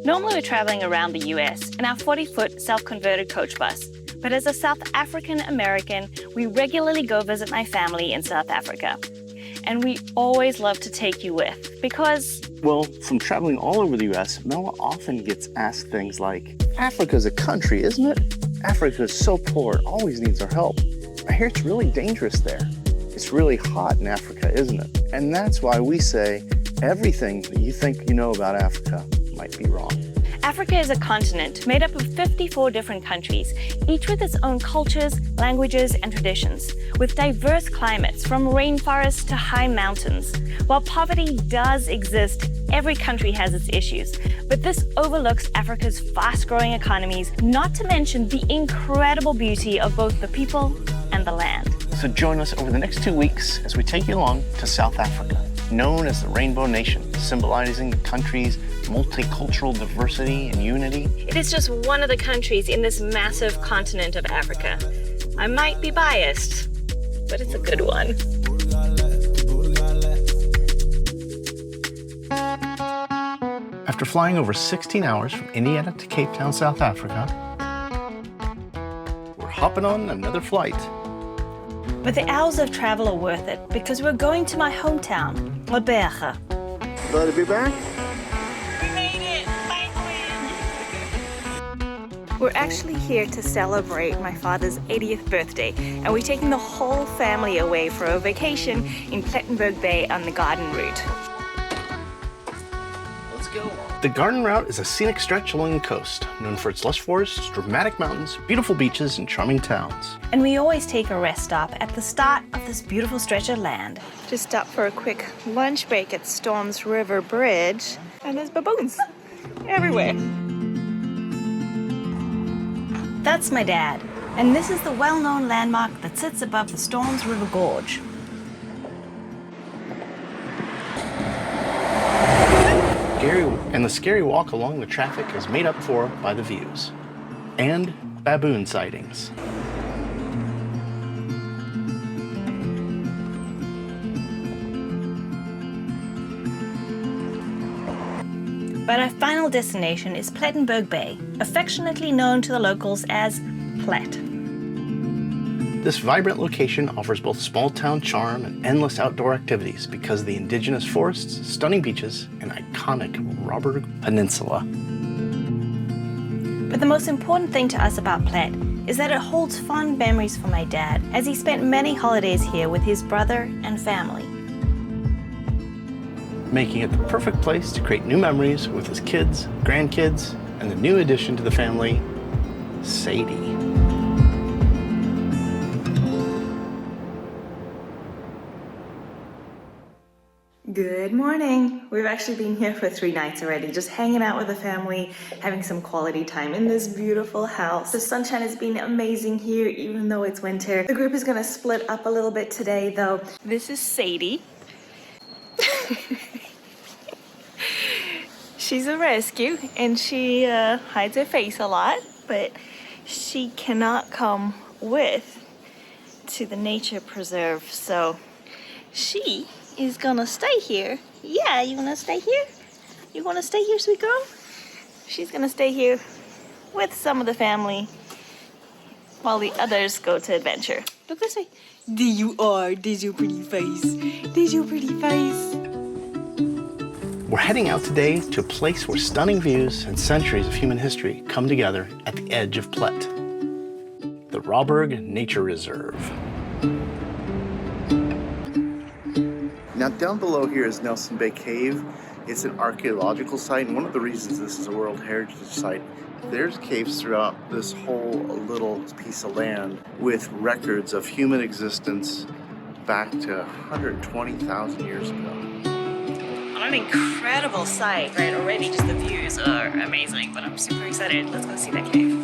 Normally we're traveling around the US in our 40-foot self-converted coach bus. But as a South African American, we regularly go visit my family in South Africa. And we always love to take you with because... Well, from traveling all over the US, Mela often gets asked things like, Africa's a country, isn't it? Africa is so poor, it always needs our help. I hear it's really dangerous there. It's really hot in Africa, isn't it? And that's why we say everything that you think you know about Africa might be wrong. Africa is a continent made up of 54 different countries, each with its own cultures, languages, and traditions, with diverse climates from rainforests to high mountains. While poverty does exist, every country has its issues, but this overlooks Africa's fast-growing economies, not to mention the incredible beauty of both the people and the land. So join us over the next 2 weeks as we take you along to South Africa, known as the Rainbow Nation, symbolizing the country's multicultural diversity and unity. It is just one of the countries in this massive continent of Africa. I might be biased, but it's a good one. After flying over 16 hours from Indiana to Cape Town, South Africa, we're hopping on another flight. But the hours of travel are worth it because we're going to my hometown, Robberg. Glad to be back. We're actually here to celebrate my father's 80th birthday, and we're taking the whole family away for a vacation in Plettenberg Bay on the Graden Route. Let's go. The Graden Route is a scenic stretch along the coast, known for its lush forests, dramatic mountains, beautiful beaches, and charming towns. And we always take a rest stop at the start of this beautiful stretch of land. Just stop for a quick lunch break at Storms River Bridge, and there's baboons everywhere. That's my dad, and this is the well-known landmark that sits above the Storms River Gorge. And the scary walk along the traffic is made up for by the views. And baboon sightings. But our final destination is Plettenberg Bay, affectionately known to the locals as Plet. This vibrant location offers both small-town charm and endless outdoor activities because of the indigenous forests, stunning beaches, and iconic Robberg Peninsula. But the most important thing to us about Plet is that it holds fond memories for my dad, as he spent many holidays here with his brother and family. Making it the perfect place to create new memories with his kids, grandkids, and the new addition to the family, Sadie. Good morning. We've actually been here for 3 nights already, just hanging out with the family, having some quality time in this beautiful house. The sunshine has been amazing here, even though it's winter. The group is gonna split up a little bit today, though. This is Sadie. She's a rescue, and she hides her face a lot, but she cannot come with to the nature preserve, so she is gonna stay here. Yeah, you wanna stay here? You wanna stay here, sweet girl? She's gonna stay here with some of the family while the others go to adventure. Look this way. There you are. There's your pretty face. There's your pretty face. We're heading out today to a place where stunning views and centuries of human history come together at the edge of Plet, the Robberg Nature Reserve. Now down below here is Nelson Bay Cave. It's an archaeological site, and one of the reasons this is a World Heritage Site, there's caves throughout this whole little piece of land with records of human existence back to 120,000 years ago. An incredible sight, right? Already just the views are amazing, but I'm super excited. Let's go see that cave.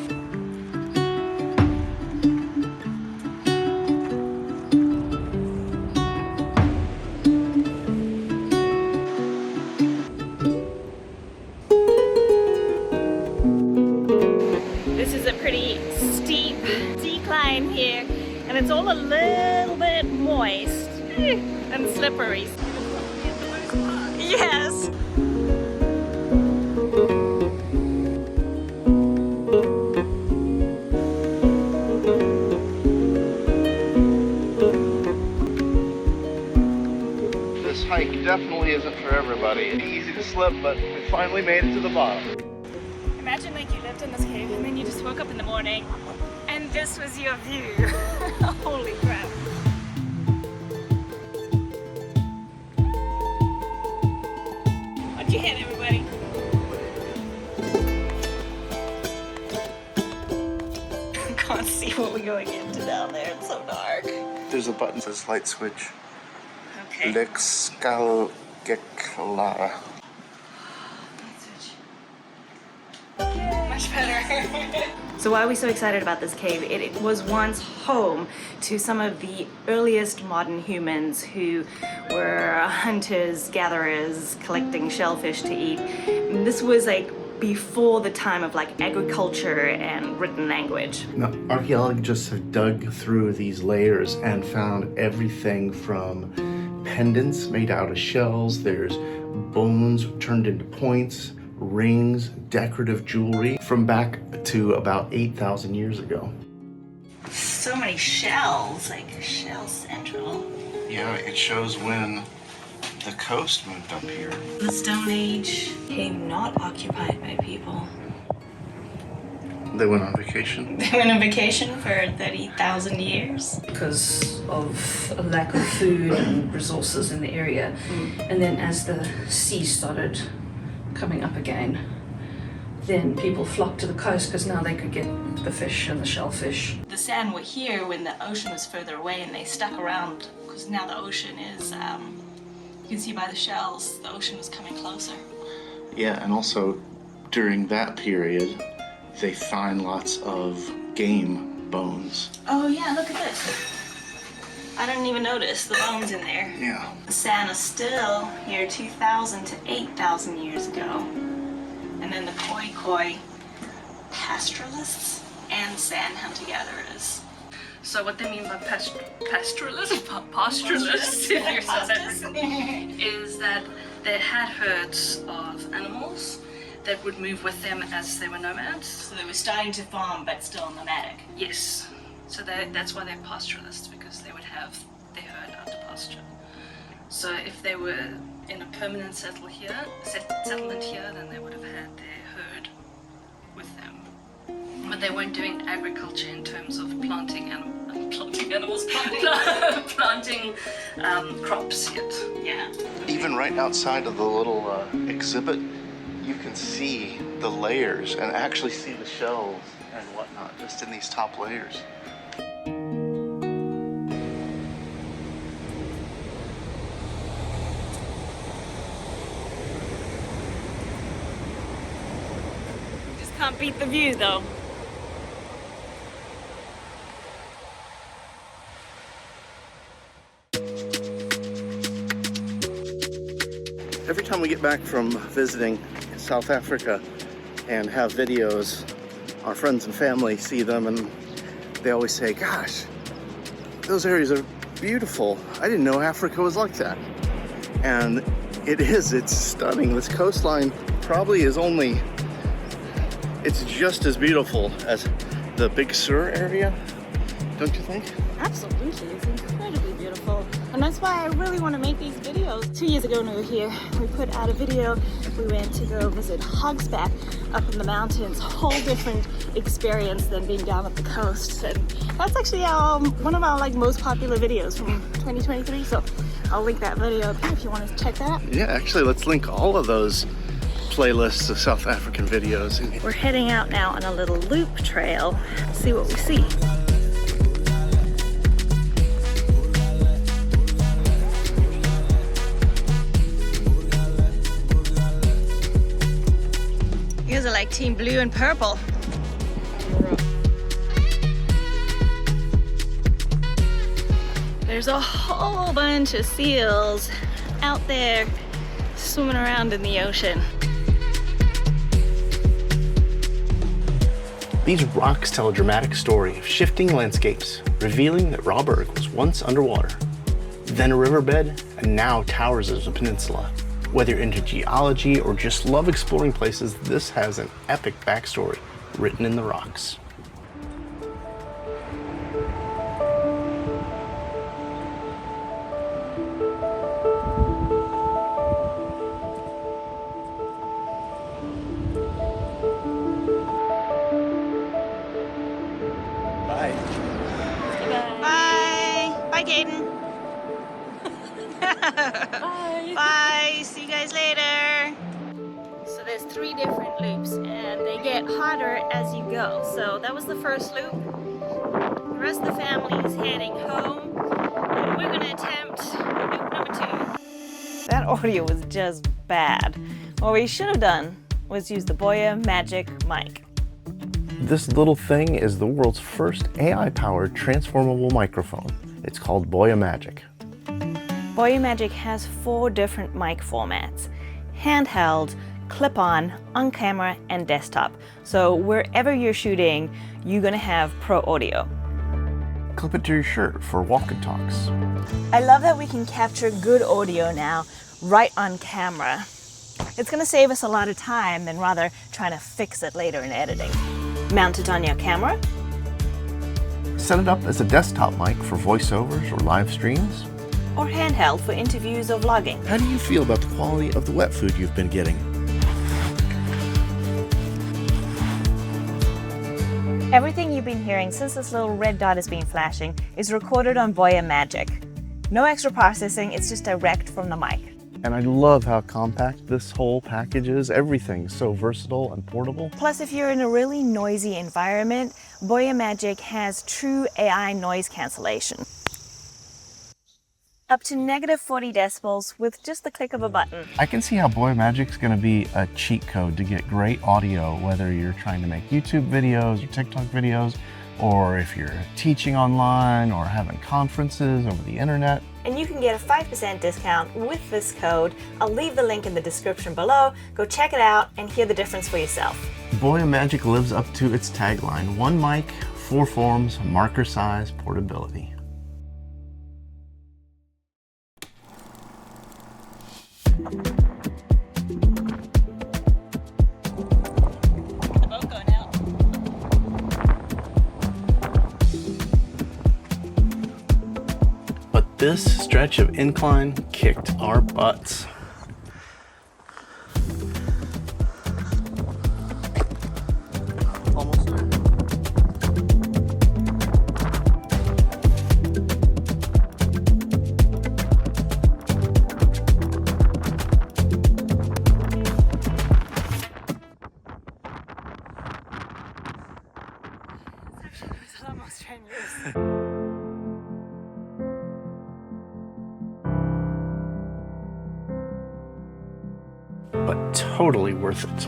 This is a pretty steep decline here, and it's all a little bit moist and slippery. Yes. isn't for everybody. It's easy to slip, but we finally made it to the bottom. Imagine like you lived in this cave and then you just woke up in the morning and this was your view. Holy crap. Watch your head, everybody. I can't see what we're going into down there. It's so dark. There's a button that says light switch. Okay. Lexkalgeklara. Much better. So why are we so excited about this cave? It was once home to some of the earliest modern humans who were hunters, gatherers, collecting shellfish to eat. And this was like before the time of like agriculture and written language. Now, archaeologists have dug through these layers and found everything from pendants made out of shells, there's bones turned into points, rings, decorative jewelry from back to about 8,000 years ago. So many shells, like Shell Central. Yeah, it shows when the coast moved up here. The Stone Age came not occupied by people. They went on vacation. They went on vacation for 30,000 years. Because of a lack of food and resources in the area. And then as the sea started coming up again, then people flocked to the coast because now they could get the fish and the shellfish. The San were here when the ocean was further away and they stuck around because now the ocean is, you can see by the shells, the ocean was coming closer. Yeah, and also during that period, they find lots of game bones. Oh yeah, look at this. I didn't even notice the bones in there. Yeah. The San is still here 2,000 to 8,000 years ago. And then the Khoi pastoralists and San hunter-gatherers. So what they mean by pastoralists, if you're South African, is that they had herds of animals that would move with them as they were nomads. So they were starting to farm but still nomadic. Yes. So that's why they're pastoralists, because they would have their herd under pasture. So if they were in a permanent settlement here, then they would have had their herd with them. But they weren't doing agriculture in terms of planting crops yet. Yeah. Even right outside of the little exhibit, you can see the layers and actually see the shells and whatnot just in these top layers. Just can't beat the view though. Every time we get back from visiting South Africa and have videos, our friends and family see them and they always say, gosh, those areas are beautiful. I didn't know Africa was like that. And it is, it's stunning. This coastline probably is it's just as beautiful as the Big Sur area, don't you think? Absolutely, it's incredibly beautiful. And that's why I really want to make these videos. 2 years ago when we were here, we put out a video. We went to go visit Hogsback up in the mountains. Whole different experience than being down at the coast. And that's actually one of our most popular videos from 2023. So I'll link that video up here if you want to check that out. Yeah, actually, let's link all of those playlists of South African videos. We're heading out now on a little loop trail. See what we see. You guys are like team blue and purple. There's a whole bunch of seals out there swimming around in the ocean. These rocks tell a dramatic story of shifting landscapes, revealing that Robberg was once underwater, then a riverbed, and now towers as a peninsula. Whether you're into geology or just love exploring places, this has an epic backstory written in the rocks. 3 different loops, and they get harder as you go. So that was the first loop. The rest of the family is heading home, and we're gonna attempt loop number 2. That audio was just bad. What we should have done was use the Boya Magic mic. This little thing is the world's first AI-powered transformable microphone. It's called Boya Magic. Boya Magic has 4 different mic formats: handheld, clip-on, on-camera, and desktop. So wherever you're shooting, you're gonna have pro audio. Clip it to your shirt for walk and talks. I love that we can capture good audio now right on camera. It's gonna save us a lot of time than rather trying to fix it later in editing. Mount it on your camera. Set it up as a desktop mic for voiceovers or live streams. Or handheld for interviews or vlogging. How do you feel about the quality of the wet food you've been getting? Everything you've been hearing since this little red dot has been flashing is recorded on Boya Magic. No extra processing, it's just direct from the mic. And I love how compact this whole package is. Everything's so versatile and portable. Plus, if you're in a really noisy environment, Boya Magic has true AI noise cancellation. Up to -40 decibels with just the click of a button. I can see how Boya Magic's gonna be a cheat code to get great audio, whether you're trying to make YouTube videos or TikTok videos, or if you're teaching online or having conferences over the internet. And you can get a 5% discount with this code. I'll leave the link in the description below. Go check it out and hear the difference for yourself. Boya Magic lives up to its tagline: 1 mic, 4 forms, marker size, portability. But this stretch of incline kicked our butts. Almost there. Almost strenuous. But totally worth it.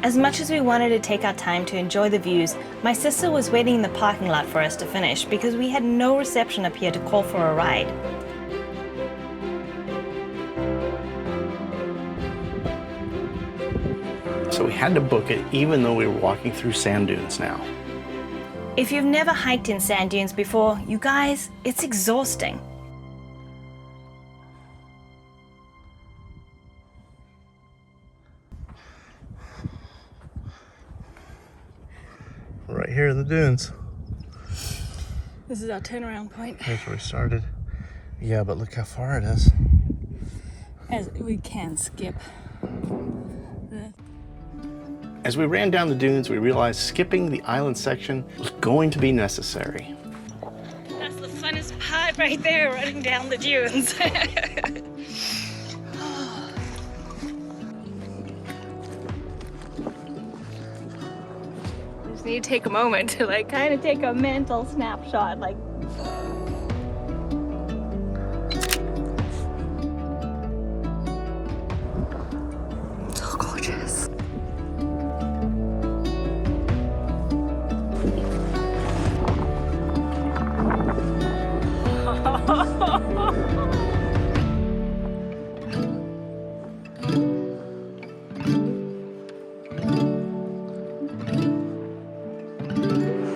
As much as we wanted to take our time to enjoy the views, my sister was waiting in the parking lot for us to finish because we had no reception up here to call for a ride. So we had to book it even though we were walking through sand dunes now. If you've never hiked in sand dunes before, you guys, it's exhausting. Right here in the dunes. This is our turnaround point. Here's where we started. Yeah, but look how far it is. As we can skip. As we ran down the dunes, we realized skipping the island section was going to be necessary. That's the funnest part right there, running down the dunes. Just need to take a moment to kind of take a mental snapshot, so gorgeous.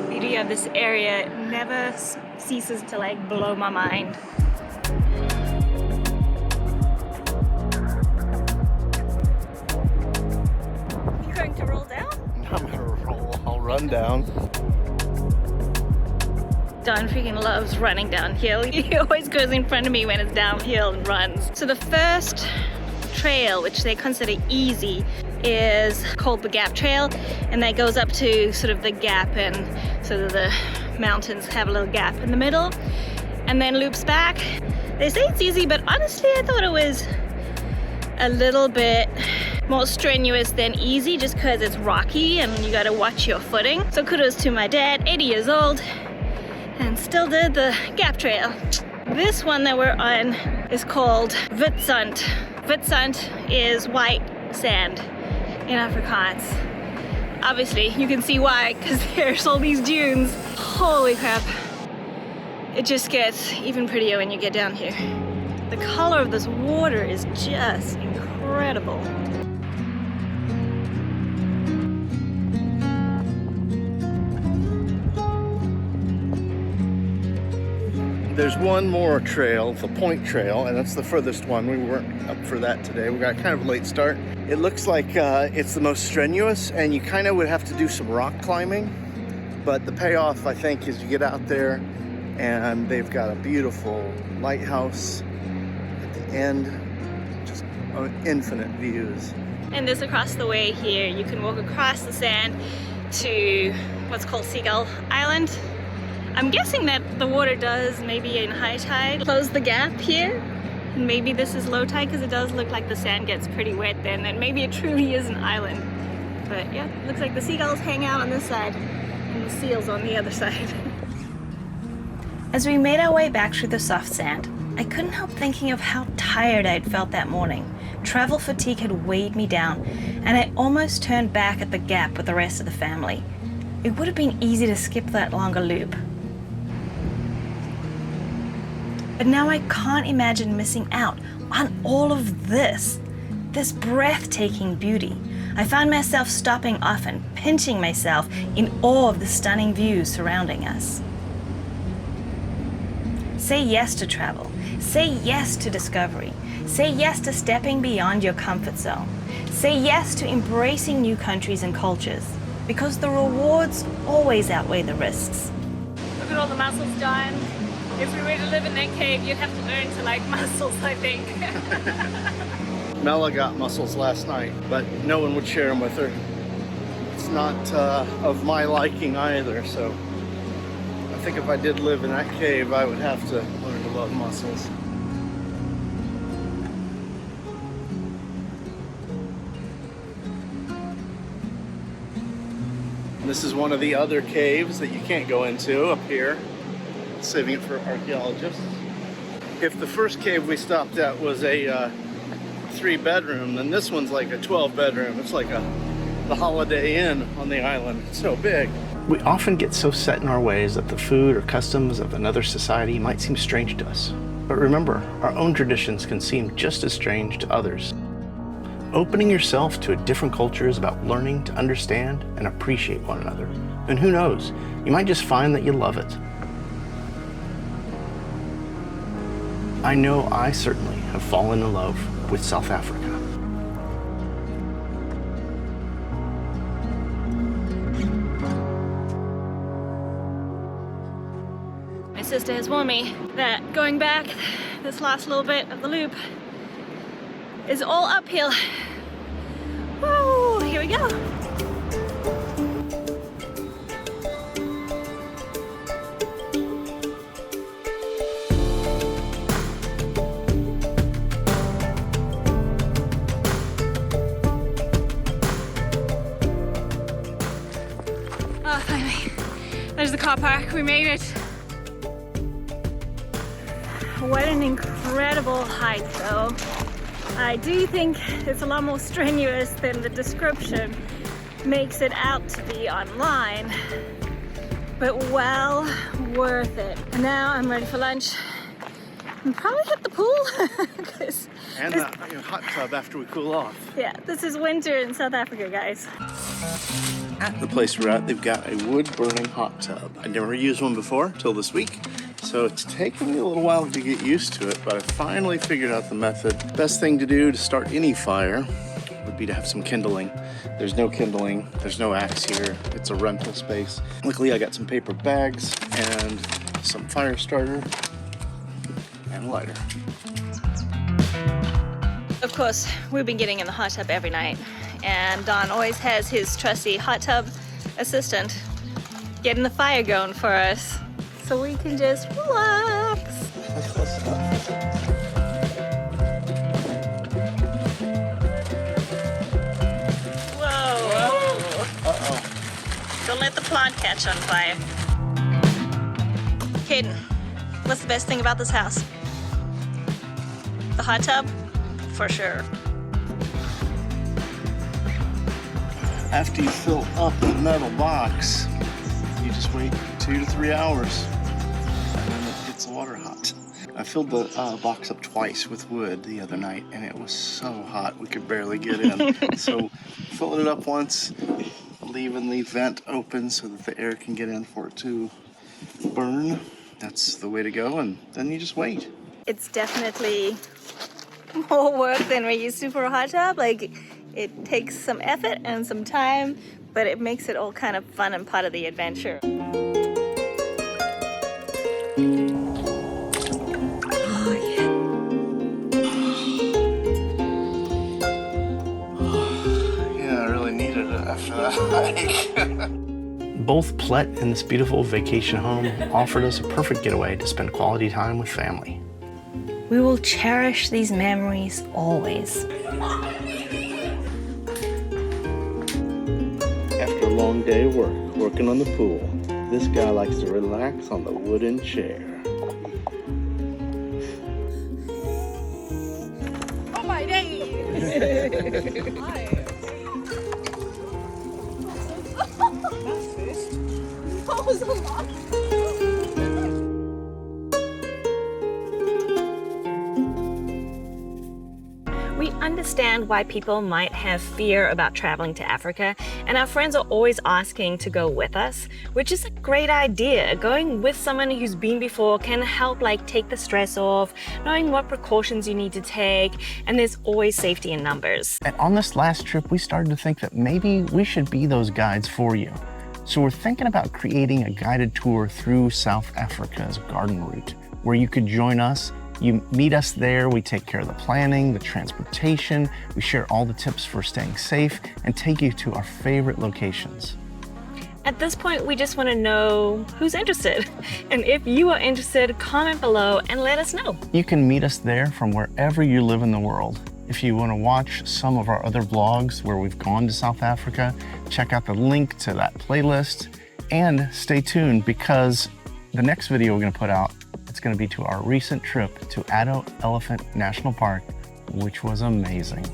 Beauty of this area never ceases to like blow my mind. You're going to roll down? I'm gonna roll, I'll run down. Don freaking loves running downhill. He always goes in front of me when it's downhill and runs. So the first trail, which they consider easy, is called the Gap Trail, and that goes up to sort of the gap, and sort of the mountains have a little gap in the middle, and then loops back. They say it's easy, but honestly I thought it was a little bit more strenuous than easy, just because it's rocky and you got to watch your footing. So kudos to my dad, 80 years old, and still did the Gap Trail. This one that we're on is called Witsand. Witsand is white sand in Afrikaans. Obviously, you can see why, because there's all these dunes. Holy crap. It just gets even prettier when you get down here. The color of this water is just incredible. There's one more trail, the Point Trail, and that's the furthest one. We weren't up for that today. We got kind of a late start. It looks like it's the most strenuous, and you kind of would have to do some rock climbing. But the payoff, I think, is you get out there and they've got a beautiful lighthouse at the end, just infinite views. And this across the way here, you can walk across the sand to what's called Seagull Island. I'm guessing that the water does, maybe in high tide, close the gap here. Maybe this is low tide, because it does look like the sand gets pretty wet then, and maybe it truly is an island. But yeah, looks like the seagulls hang out on this side and the seals on the other side. As we made our way back through the soft sand, I couldn't help thinking of how tired I'd felt that morning. Travel fatigue had weighed me down, and I almost turned back at the gap with the rest of the family. It would have been easy to skip that longer loop. But now I can't imagine missing out on all of this breathtaking beauty. I found myself stopping often, pinching myself in awe of the stunning views surrounding us. Say yes to travel. Say yes to discovery. Say yes to stepping beyond your comfort zone. Say yes to embracing new countries and cultures, because the rewards always outweigh the risks. Look at all the mussels, Don. If we were to live in that cave, you'd have to learn to like mussels, I think. Mela got mussels last night, but no one would share them with her. It's not of my liking either, so I think if I did live in that cave, I would have to learn to love mussels. This is one of the other caves that you can't go into up here. Saving it for archaeologists. If the first cave we stopped at was a 3-bedroom, then this one's like a 12-bedroom. It's like the Holiday Inn on the island. It's so big. We often get so set in our ways that the food or customs of another society might seem strange to us. But remember, our own traditions can seem just as strange to others. Opening yourself to a different culture is about learning to understand and appreciate one another. And who knows, you might just find that you love it. I know I certainly have fallen in love with South Africa. My sister has warned me that going back this last little bit of the loop is all uphill. Woo, here we go. Oh, finally. There's the car park. We made it. What an incredible hike, though. I do think it's a lot more strenuous than the description makes it out to be online, but well worth it. And now I'm ready for lunch and probably hit the pool. And the hot tub after we cool off. Yeah, this is winter in South Africa, guys. At the place we're at, they've got a wood-burning hot tub. I'd never used one before till this week, So it's taken me a little while to get used to it, but I finally figured out the method. Best thing to do to start any fire would be to have some kindling. There's no kindling, there's no axe here. It's a rental space. Luckily, I got some paper bags and some fire starter and a lighter. Of course, we've been getting in the hot tub every night, and Don always has his trusty hot tub assistant getting the fire going for us so we can just relax. Whoa! Uh-oh. Don't let the plant catch on fire. Caden, what's the best thing about this house? The hot tub? For sure. After you fill up the metal box, you just wait 2 to 3 hours and then it gets water hot. I filled the box up twice with wood the other night and it was so hot we could barely get in. So filling it up once, leaving the vent open so that the air can get in for it to burn. That's the way to go, and then you just wait. It's definitely more work than we're used to for a hot tub. Like, it takes some effort and some time, but it makes it all kind of fun and part of the adventure. Oh, yeah. Yeah, I really needed it after that hike. Both Plet and this beautiful vacation home offered us a perfect getaway to spend quality time with family. We will cherish these memories always. After a long day of work, working on the pool, this guy likes to relax on the wooden chair. Oh my days! That was a lot. We understand why people might have fear about traveling to Africa, and our friends are always asking to go with us, which is a great idea. Going with someone who's been before can help take the stress off, knowing what precautions you need to take, and there's always safety in numbers. And on this last trip, we started to think that maybe we should be those guides for you. So we're thinking about creating a guided tour through South Africa's Graden Route, where you could join us. You meet us there, we take care of the planning, the transportation, we share all the tips for staying safe, and take you to our favorite locations. At this point, we just want to know who's interested. And if you are interested, comment below and let us know. You can meet us there from wherever you live in the world. If you want to watch some of our other vlogs where we've gone to South Africa, check out the link to that playlist, and stay tuned because the next video we're going to put out, it's going to be to our recent trip to Addo Elephant National Park, which was amazing.